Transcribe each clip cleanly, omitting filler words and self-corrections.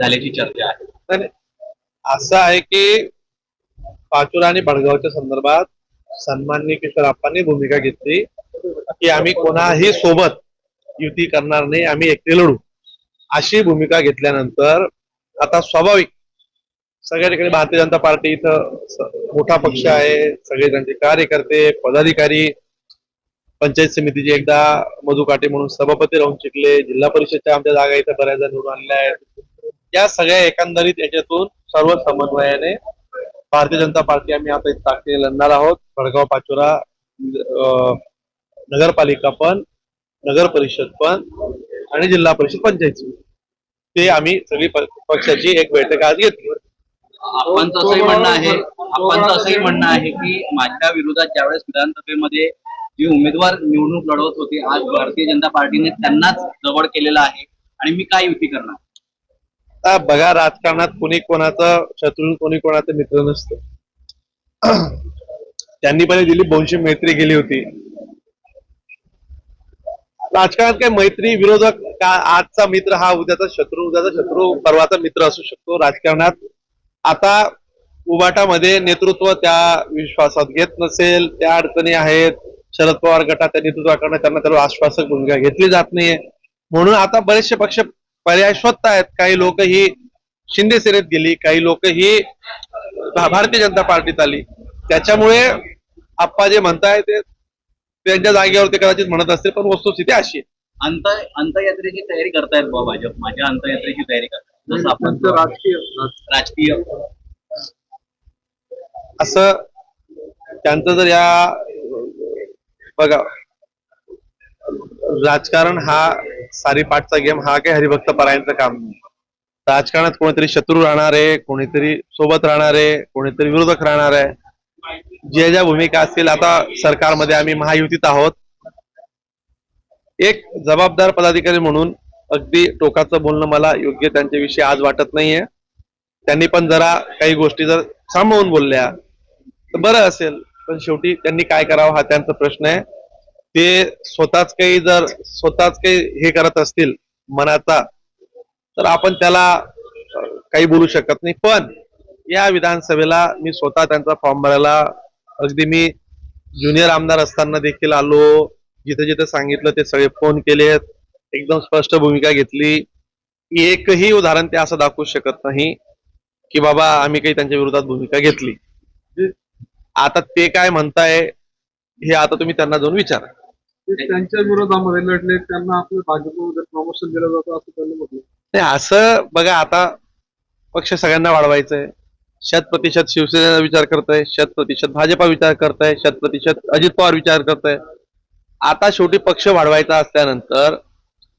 झाल्याची चर्चा आहे. तर असं आहे की पाचोरा आणि भडगावच्या संदर्भात सन्माननीय किशोरप्पांनी भूमिका घेतली की आम्ही कोणाही सोबत युती करणार नाही, आम्ही एकटे लढू, अशी भूमिका घेतल्यानंतर आता स्वाभाविक सगळ्या ठिकाणी भारतीय जनता पार्टी इथं मोठा पक्ष आहे, सगळे त्यांचे कार्यकर्ते पदाधिकारी, पंचायत समितीचे एकदा मधु काटे म्हणून सभापती राहून शिकले, जिल्हा परिषदच्या आमच्या जागा इथं बऱ्याचदा निवडून आणल्या आहेत. या सगळ्या एकंदरीत याच्यातून सर्व समन्वयाने भारतीय जनता पार्टी आम्ही आता इथं ताकदीने लढणार आहोत. भडगाव पाचोरा नगरपालिका पण, नगर परिषद पण आणि जिल्हा परिषद पंचायत समिती, ते आम्ही सगळी पक्षाची एक बैठक आज घेतली. आपण असंही म्हणणं आहे की माझ्या विरोधात ज्यावेळेस विधानसभेमध्ये जी उमेदवार निवडणूक लढवत होते, आज भारतीय जनता पार्टीने त्यांनाच जवळ केलेलं आहे आणि मी काय युती करणार. आता बघा, राजकारणात कोणी कोणाचं शत्रू, कोणी कोणाचा मित्र नसतं. त्यांनी पण दिली बहुशी मैत्री केली होती. राजकारणात काय मैत्री विरोधक का, आजचा मित्र हा उद्याचा शत्रू परवाचा मित्र असू शकतो. राजकारणात आता उबाटामध्ये नेतृत्व त्या विश्वासात घेत नसेल, त्या अडचणी आहेत. शरद पवार गटाच्या नेतृत्वाकडनं त्याला आश्वासक भूमिका घेतली जात नाहीये, म्हणून आता बरेचसे पक्ष पर्याय शोधतायत. काही लोक ही शिंदे सेनेत गेली, काही लोक ही भारतीय जनता पार्टीत आली. त्याच्यामुळे आप्पा जे म्हणताय ते त्यांच्या जागेवर ते कदाचित म्हणत असतील, पण वस्तुस्थिती अशी आहे. अंतयात्रेची तयारी करतायत बाबा भाजप, माझ्या अंतयात्रेची तयारी करतायत, जसं आपण राजकीय असं त्यांचं जर या बघा, राजकारण हा सारीपाठचा गेम, हा काही हरिभक्त परायणचं काम नाही. राजकारणात कोणीतरी शत्रू राहणार आहे, कोणीतरी सोबत राहणार आहे, कोणीतरी विरोधक राहणार आहे. जे ज्या भूमिका असतील, आता सरकारमध्ये आम्ही महायुतीत आहोत. एक जबाबदार पदाधिकारी म्हणून अगदी टोकाचं बोलणं मला योग्य त्यांच्याविषयी आज वाटत नाहीये. त्यांनी पण जरा काही गोष्टी जर सांभाळून बोलल्या तर बरं असेल, पण शेवटी त्यांनी काय करावं हा त्यांचा प्रश्न आहे. ते स्वतःच काही हे करत असतील मनाचा, तर आपण त्याला काही बोलू शकत नाही. पण या विधानसभेला मी स्वतः त्यांचा फॉर्म भरायला, अगदी मी ज्युनियर आमदार असताना देखील आलो, जिथे जिथे सांगितलं ते सगळे फोन केलेत, एकदम स्पष्ट भूमिका घेतली. एकही उदाहरण ते असं दाखवू शकत नाही की बाबा आम्ही काही त्यांच्या विरोधात भूमिका घेतली. आता ते काय म्हणताय हे आता तुम्ही त्यांना जाऊन विचारा. त्यांच्या विरोधामध्ये लढले, त्यांना आपलं भाजपमध्ये प्रमोशन दिलं जातं असं त्यांनी म्हटलं. नाही, असं बघा, आता पक्ष सगळ्यांना वाढवायचंय. 100% शिवसेनेचा विचार करताय, 100% भाजपा विचार करताय, 100% अजित पवार विचार करताय. आता शेवटी पक्ष वाढवायचा असल्यानंतर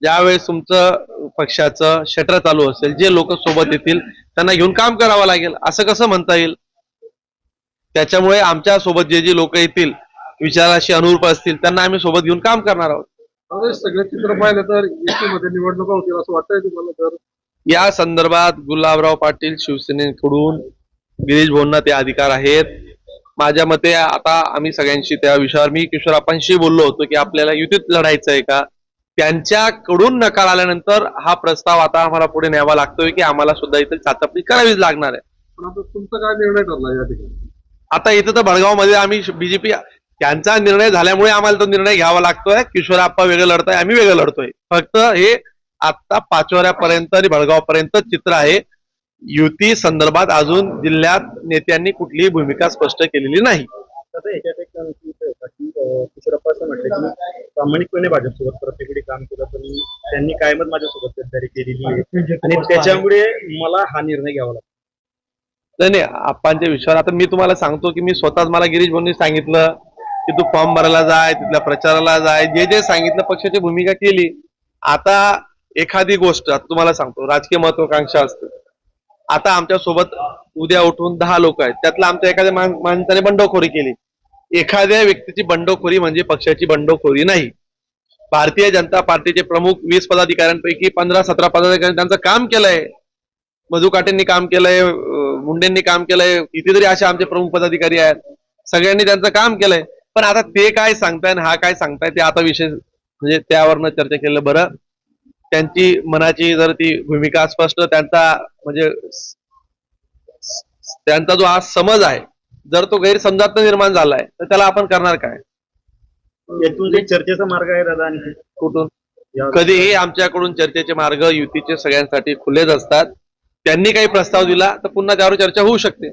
ज्यावेळेस तुमचं पक्षाचं शटर चालू असेल, जे लोक सोबत येतील त्यांना घेऊन काम करावं लागेल. असं कसं म्हणता येईल? त्याच्यामुळे आमच्या सोबत जे लोक येतील, विचाराशी अनुरूप असतील, त्यांना आम्ही सोबत घेऊन काम करणार आहोत. सगळं चित्र पाहिलं तर युतीमध्ये निवडणुका होतील असं वाटतंय तुम्हाला? तर या संदर्भात गुलाबराव पाटील शिवसेनेकडून गिरीश भाऊंना ते अधिकार आहेत. माझ्या मते आता आम्ही सगळ्यांशी त्या विषयावर मी किशोरप्पांशी बोललो होतो की आपल्याला युतीत लढायचं आहे का. त्यांच्याकडून नकार आल्यानंतर हा प्रस्ताव आता आम्हाला पुढे न्यावा लागतोय की आम्हाला सुद्धा इथे चाचपणी करावीच लागणार आहे. पण आता तुमचा काय निर्णय ठरला या ठिकाणी? आता इथं तर भडगाव मध्ये आम्ही बीजेपी, त्यांचा निर्णय झाल्यामुळे आम्हाला तो निर्णय घ्यावा लागतोय. किशोरप्पा वेगळं लढताय, आम्ही वेगळं लढतोय. फक्त हे आता पाचोऱ्यापर्यंत आणि भडगावपर्यंत चित्र आहे. युती संदर्भात अजून जिल्ह्यात नेत्यांनी कुठलीही भूमिका स्पष्ट केलेली नाही. तसं याच्यात एक विषय होता की किशोरप्पा असं म्हटलं की प्रामाणिकपणे भाजपसोबत प्रत्येक वेळी काम केलं, पण त्यांनी कायमच माझ्यासोबत गद्दारी केलेली आहे आणि त्याच्यामुळे मला हा निर्णय घ्यावा लागतो. नाही, आप्पांच्या विषयावर आता मी तुम्हाला सांगतो की मी स्वतःच, मला गिरीश भाऊंनी सांगितलं की तू फॉर्म भरायला जाय, तिथल्या प्रचाराला जाय, जे सांगितलं पक्षाची भूमिका केली. आता एखादी गोष्ट आता तुम्हाला सांगतो, राजकीय महत्वाकांक्षा असते. आता आमच्या सोबत उद्या उठून 10 लोक आहेत, त्यातला आमच्या एखाद्या माणसाने बंडखोरी केली. एखाद्या व्यक्तीची बंडखोरी म्हणजे पक्षाची बंडखोरी नाही. भारतीय जनता पार्टीचे प्रमुख 20 पदाधिकाऱ्यांपैकी 15-17 पदाधिकाऱ्यांनी त्यांचं काम केलंय. मधु काटेंनी काम केलंय, मुंडेंनी काम केलंय, कितीतरी असे आमचे प्रमुख पदाधिकारी आहेत. सगळ्यांनी त्यांचं काम केलंय. पण आता ते काय सांगताय हा काय सांगताय ते आता विषय, म्हणजे त्यावरनं चर्चा केलं बरं. त्यांची मनाची जर ती भूमिका स्पष्ट त्यांचा म्हणजे त्यांचा जो आज समज आहे जर तो गैरसमजात निर्माण झालाय तर त्याला आपण करणार काय? यातून जे चर्चेचा मार्ग आहे दादा आणखी कुठून कधीही आमच्याकडून चर्चेचे मार्ग युतीचे सगळ्यांसाठी खुलेच असतात. त्यांनी काही प्रस्ताव दिला तर पुन्हा त्यावर चर्चा होऊ शकते.